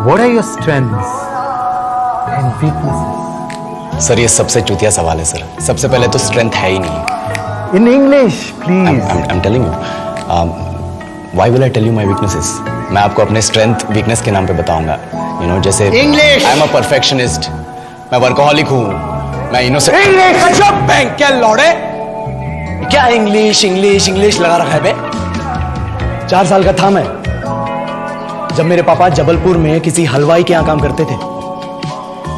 What are your strengths and weaknesses? Sir ये सबसे चूतिया सवाल है सर. सबसे पहले तो स्ट्रेंथ है ही नहीं. In English, please. I'm telling you. Why will I tell you my weaknesses? मैं आपको अपने स्ट्रेंथ वीकनेस के नाम पे बताऊंगा. You know जैसे English. I'm a perfectionist. मैं वर्कोहॉलिक हूँ. मैं इनोसेंट. English. अच्छा बैंक क्या लौड़े? क्या इंग्लिश इंग्लिश इंग्लिश लगा रखा है बे? 4 साल का था मैं जब मेरे पापा जबलपुर में किसी हलवाई के यहाँ काम करते थे.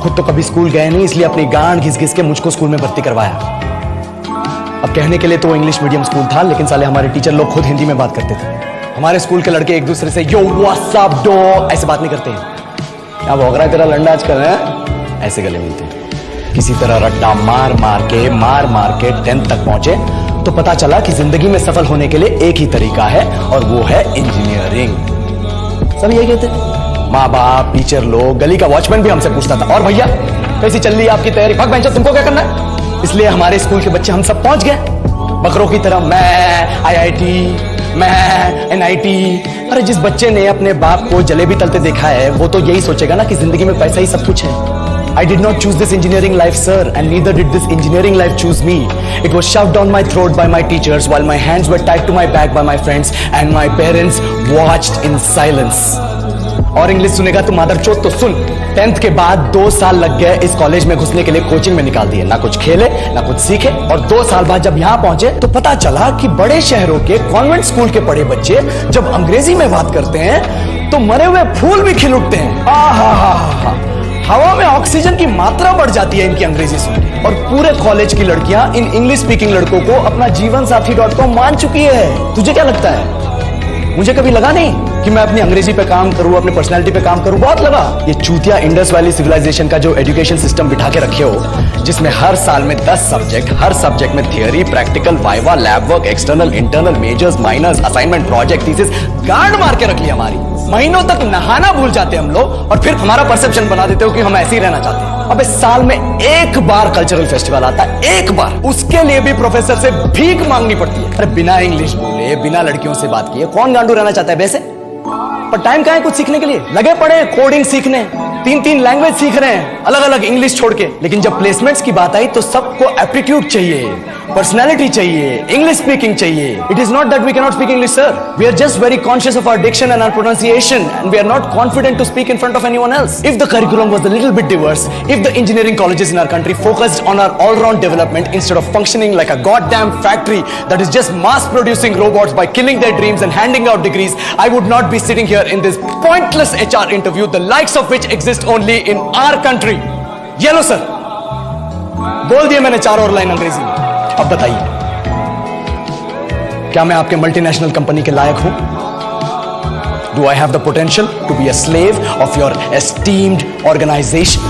खुद तो कभी स्कूल गए नहीं, इसलिए अपनी गांड घिस घिस के मुझको स्कूल में भर्ती करवाया. अब कहने के लिए तो वो इंग्लिश मीडियम स्कूल था, लेकिन साले हमारे टीचर लोग खुद हिंदी में बात करते थे. हमारे स्कूल के लड़के एक दूसरे से यो व्हाट्स अप डो ऐसे बात नहीं करते हैं. क्या भौंक रहा है तेरा लंडा आजकल है? ऐसे गले मिलते हैं. किसी तरह रट्टा मार मार के 10th तक पहुंचे तो पता चला कि जिंदगी में सफल होने के लिए एक ही तरीका है और वो है इंजीनियरिंग. सब ये कहते थे. माँ बाप, टीचर लोग, गली का वॉचमैन भी हमसे पूछता था, और भैया कैसी चल रही है आपकी तैयारी? भाग बेंचो, तुमको क्या करना है? इसलिए हमारे स्कूल के बच्चे हम सब पहुंच गए बकरों की तरह. मैं IIT, मैं NIT. अरे जिस बच्चे ने अपने बाप को जलेबी तलते देखा है वो तो यही सोचेगा ना कि जिंदगी में पैसा ही सब कुछ है. I did not choose this engineering life, sir, and neither did this engineering life choose me. It was shoved down my throat by my teachers while my hands were tied to my back by my friends and my parents watched in silence. और English सुनेगा तो मादरचोद तो सुन. 10th के बाद 2 साल लग गए इस कॉलेज में घुसने के लिए. कोचिंग में निकाल दिए, ना कुछ खेले ना कुछ सीखे. और 2 साल बाद जब यहाँ पहुंचे तो पता चला कि बड़े शहरों के कॉन्वेंट स्कूल के पढ़े बच्चे जब अंग्रेजी में बात करते हैं तो मरे हुए फूल भी खिल उठते हैं. आहा, हवा में ऑक्सीजन की मात्रा बढ़ जाती है इनकी अंग्रेजी सुन के. और पूरे कॉलेज की लड़कियां इन इंग्लिश स्पीकिंग लड़कों को अपना जीवन साथी .com मान चुकी है. तुझे क्या लगता है? मुझे कभी लगा नहीं कि मैं अपनी अंग्रेजी पे काम करूं, अपनी पर्सनालिटी पे काम करूं. बहुत लगा. ये चूतिया इंडस वैली सिविलाइजेशन का जो एजुकेशन सिस्टम बिठा के रखे हो, जिसमें हर साल में 10 सब्जेक्ट, हर सब्जेक्ट में theory, practical, viva, lab work, external, internal, majors, minors, assignment, project, thesis, गांड मार के रख ली हमारी. महीनों तक नहाना भूल जाते हम लोग और फिर हमारा परसेप्शन बना देते हो कि हम ऐसे ही रहना चाहते हैं. अबे साल में एक बार कल्चरल फेस्टिवल आता है, एक बार. उसके लिए भी प्रोफेसर से भीख मांगनी पड़ती है. अरे बिना इंग्लिश बोले, बिना लड़कियों से बात किए कौन गांडू रहना चाहता है वैसे? पर टाइम कहाँ है कुछ सीखने के लिए? लगे पड़े कोडिंग सीखने, 3 लैंग्वेज सीख रहे हैं अलग अलग इंग्लिश छोड़ के. लेकिन जब प्लेसमेंट्स की बात आई तो सबको एप्टीट्यूड चाहिए, पर्सनालिटी चाहिए, इंग्लिश स्पीकिंग चाहिए. It is not that we can not speak English, sir. We are just very conscious of our diction and our pronunciation and we are not confident to speak in front of anyone else. If the curriculum was a little bit diverse, if the engineering colleges in our country focused on our all round development instead of functioning like a goddamn factory that is just mass producing robots by killing their dreams and handing out degrees, I would not be sitting here in this pointless HR interview, the likes of which exist only in our country. ये लो sir, बोल दिया मैंने 4 और line अंग्रेजी में. अब बताइए, क्या मैं आपके मल्टीनेशनल कंपनी के लायक हूं? Do I have the potential to be a slave of your esteemed organization?